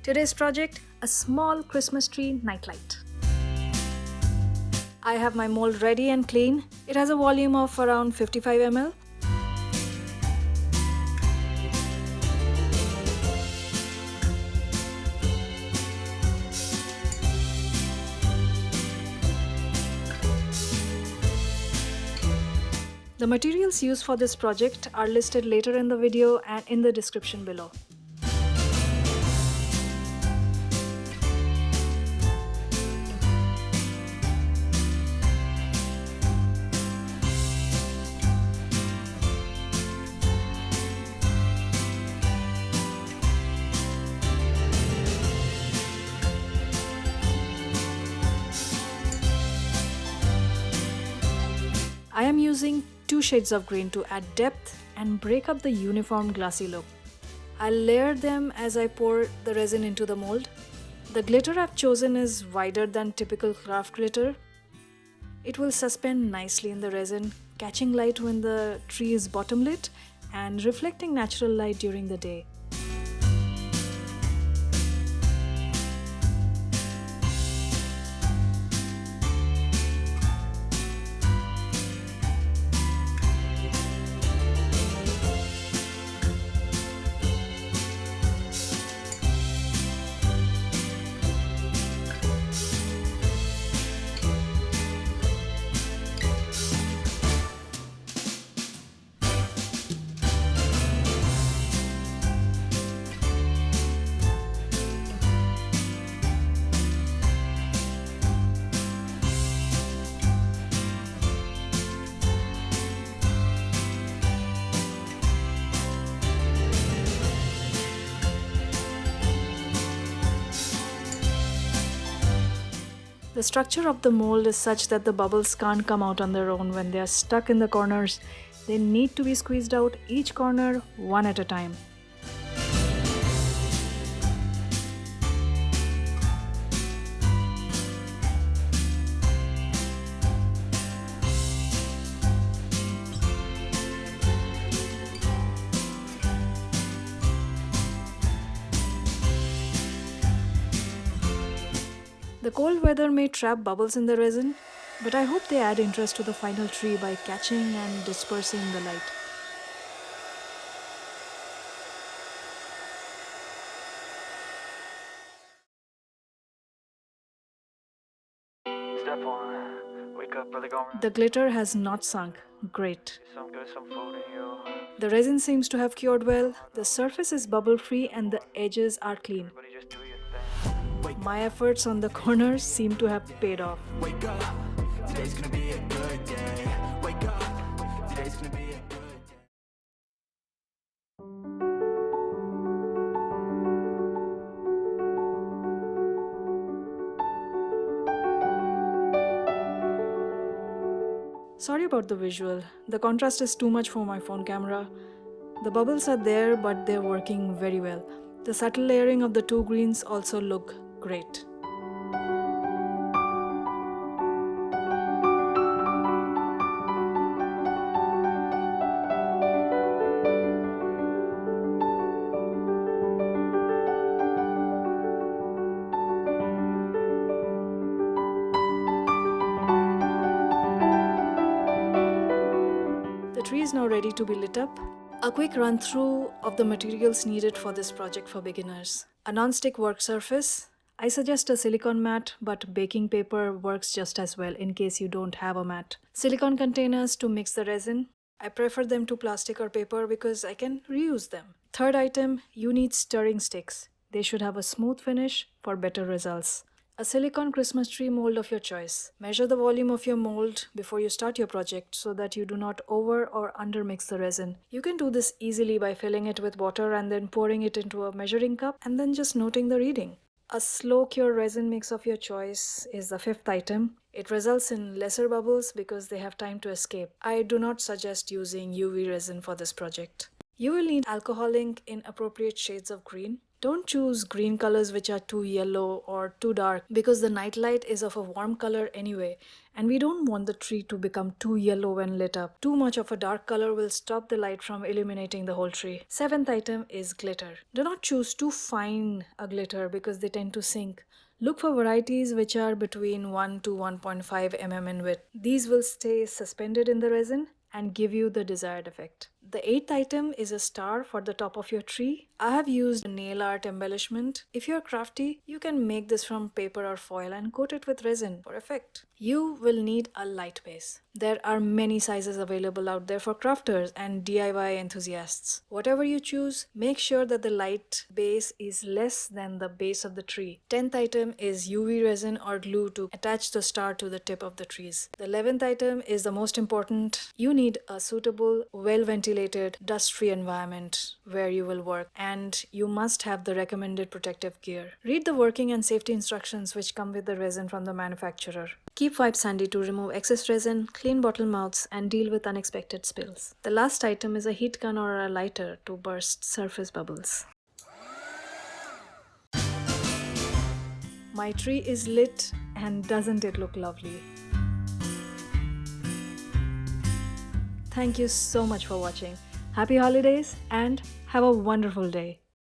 Today's project, a small Christmas tree nightlight. I have my mold ready and clean. It has a volume of around 55 ml. The materials used for this project are listed later in the video and in the description below. I am using 2 shades of green to add depth and break up the uniform glossy look. I'll layer them as I pour the resin into the mold. The glitter I've chosen is wider than typical craft glitter. It will suspend nicely in the resin, catching light when the tree is bottom lit and reflecting natural light during the day. The structure of the mold is such that the bubbles can't come out on their own when they are stuck in the corners. They need to be squeezed out each corner one at a time. The cold weather may trap bubbles in the resin, but I hope they add interest to the final tree by catching and dispersing the light. Step one, wake up, brother, go The glitter has not sunk. Great. some good, some food in you. The resin seems to have cured well, the surface is bubble-free and the edges are clean. Everybody just do your thing. My efforts on the corners seem to have paid off. Wake up, today's gonna be a good day. Wake up, today's gonna be a good day. Sorry about the visual. The contrast is too much for my phone camera. The bubbles are there, but they're working very well. The subtle layering of the 2 greens also look great. The tree is now ready to be lit up. A quick run through of the materials needed for this project for beginners. A non-stick work surface. I suggest a silicone mat, but baking paper works just as well in case you don't have a mat. Silicone containers to mix the resin. I prefer them to plastic or paper because I can reuse them. Third item, you need stirring sticks. They should have a smooth finish for better results. A silicone Christmas tree mold of your choice. Measure the volume of your mold before you start your project so that you do not over or under mix the resin. You can do this easily by filling it with water and then pouring it into a measuring cup and then just noting the reading. A slow cure resin mix of your choice is the 5th item. It results in lesser bubbles because they have time to escape. I do not suggest using UV resin for this project. You will need alcohol ink in appropriate shades of green. Don't choose green colors which are too yellow or too dark because the nightlight is of a warm color anyway, and we don't want the tree to become too yellow when lit up. Too much of a dark color will stop the light from illuminating the whole tree. Seventh item is glitter. Do not choose too fine a glitter because they tend to sink. Look for varieties which are between 1 to 1.5 mm in width. These will stay suspended in the resin and give you the desired effect. The eighth item is a star for the top of your tree. I have used a nail art embellishment. If you're crafty, you can make this from paper or foil and coat it with resin for effect. You will need a light base. There are many sizes available out there for crafters and DIY enthusiasts. Whatever you choose, make sure that the light base is less than the base of the tree. 10th item is UV resin or glue to attach the star to the tip of the trees. The 11th item is the most important. You need a suitable, well-ventilated, dust-free environment where you will work, and you must have the recommended protective gear. Read the working and safety instructions which come with the resin from the manufacturer. Keep wipes handy to remove excess resin, clean bottle mouths, and deal with unexpected spills. The last item is a heat gun or a lighter to burst surface bubbles. My tree is lit, and doesn't it look lovely? Thank you so much for watching. Happy holidays and have a wonderful day.